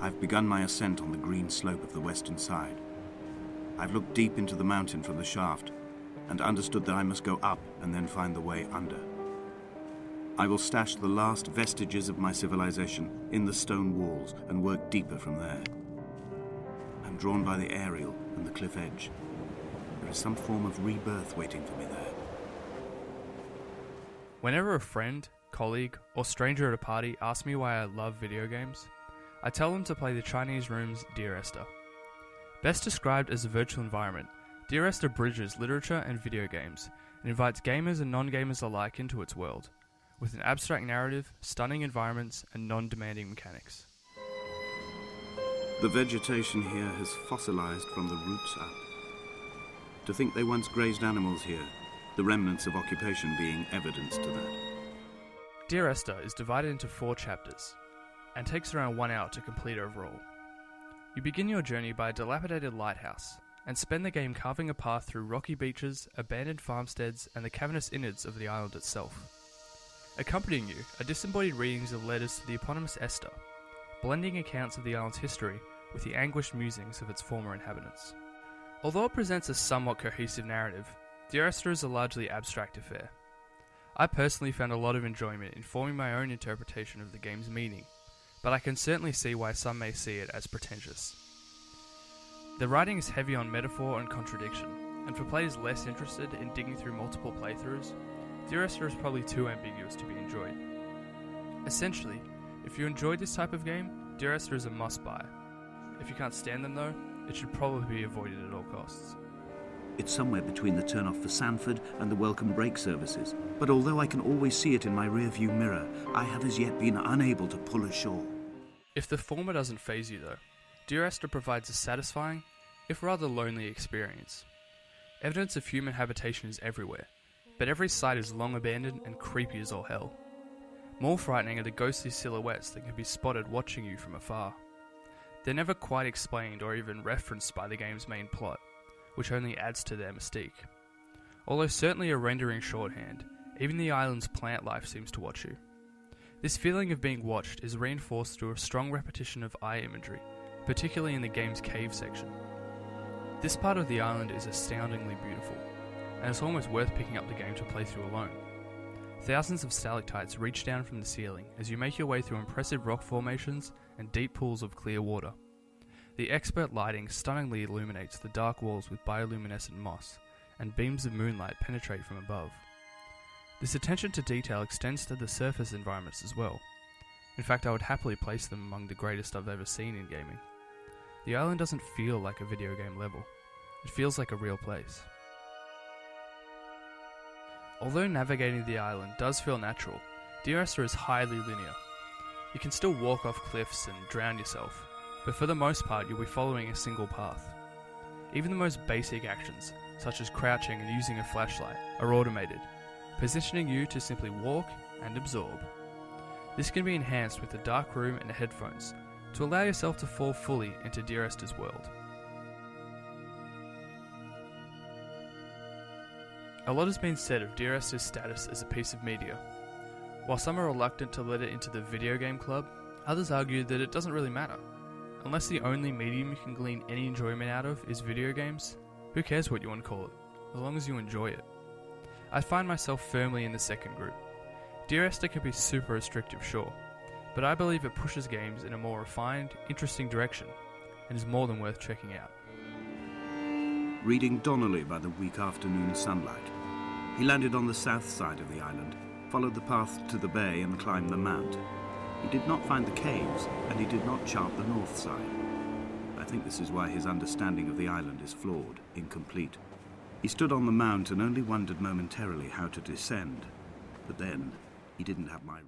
I've begun my ascent on the green slope of the western side. I've looked deep into the mountain from the shaft and understood that I must go up and then find the way under. I will stash the last vestiges of my civilization in the stone walls and work deeper from there. I'm drawn by the aerial and the cliff edge. There is some form of rebirth waiting for me there. Whenever a friend, colleague, or stranger at a party asks me why I love video games, I tell them to play the Chinese Room's Dear Esther. Best described as a virtual environment, Dear Esther bridges literature and video games and invites gamers and non-gamers alike into its world, with an abstract narrative, stunning environments, and non-demanding mechanics. The vegetation here has fossilized from the roots up. To think they once grazed animals here, the remnants of occupation being evidence to that. Dear Esther is divided into 4 chapters, and takes around 1 hour to complete overall. You begin your journey by a dilapidated lighthouse, and spend the game carving a path through rocky beaches, abandoned farmsteads, and the cavernous innards of the island itself. Accompanying you are disembodied readings of letters to the eponymous Esther, blending accounts of the island's history with the anguished musings of its former inhabitants. Although it presents a somewhat cohesive narrative, Dear Esther is a largely abstract affair. I personally found a lot of enjoyment in forming my own interpretation of the game's meaning, but I can certainly see why some may see it as pretentious. The writing is heavy on metaphor and contradiction, and for players less interested in digging through multiple playthroughs, Dear Esther is probably too ambiguous to be enjoyed. Essentially, if you enjoyed this type of game, Dear Esther is a must-buy. If you can't stand them though, it should probably be avoided at all costs. It's somewhere between the turn-off for Sanford and the welcome break services, but although I can always see it in my rear-view mirror, I have as yet been unable to pull ashore. If the former doesn't faze you though, Dear Esther provides a satisfying, if rather lonely experience. Evidence of human habitation is everywhere, but every site is long abandoned and creepy as all hell. More frightening are the ghostly silhouettes that can be spotted watching you from afar. They're never quite explained or even referenced by the game's main plot, which only adds to their mystique. Although certainly a rendering shorthand, even the island's plant life seems to watch you. This feeling of being watched is reinforced through a strong repetition of eye imagery, particularly in the game's cave section. This part of the island is astoundingly beautiful, and it's almost worth picking up the game to play through alone. Thousands of stalactites reach down from the ceiling as you make your way through impressive rock formations and deep pools of clear water. The expert lighting stunningly illuminates the dark walls with bioluminescent moss, and beams of moonlight penetrate from above. This attention to detail extends to the surface environments as well. In fact, I would happily place them among the greatest I've ever seen in gaming. The island doesn't feel like a video game level. It feels like a real place. Although navigating the island does feel natural, Dear Esther is highly linear. You can still walk off cliffs and drown yourself, but for the most part you'll be following a single path. Even the most basic actions, such as crouching and using a flashlight, are automated, positioning you to simply walk and absorb. This can be enhanced with a dark room and headphones, to allow yourself to fall fully into Dear Esther's world. A lot has been said of Dear Esther's status as a piece of media. While some are reluctant to let it into the video game club, others argue that it doesn't really matter. Unless the only medium you can glean any enjoyment out of is video games, who cares what you want to call it, as long as you enjoy it. I find myself firmly in the second group. Dear Esther can be super restrictive, sure, but I believe it pushes games in a more refined, interesting direction, and is more than worth checking out. Reading Donnelly by the weak afternoon sunlight, he landed on the south side of the island, followed the path to the bay and climbed the mount. He did not find the caves, and he did not chart the north side. I think this is why his understanding of the island is flawed, incomplete. He stood on the mount and only wondered momentarily how to descend, but then he didn't have my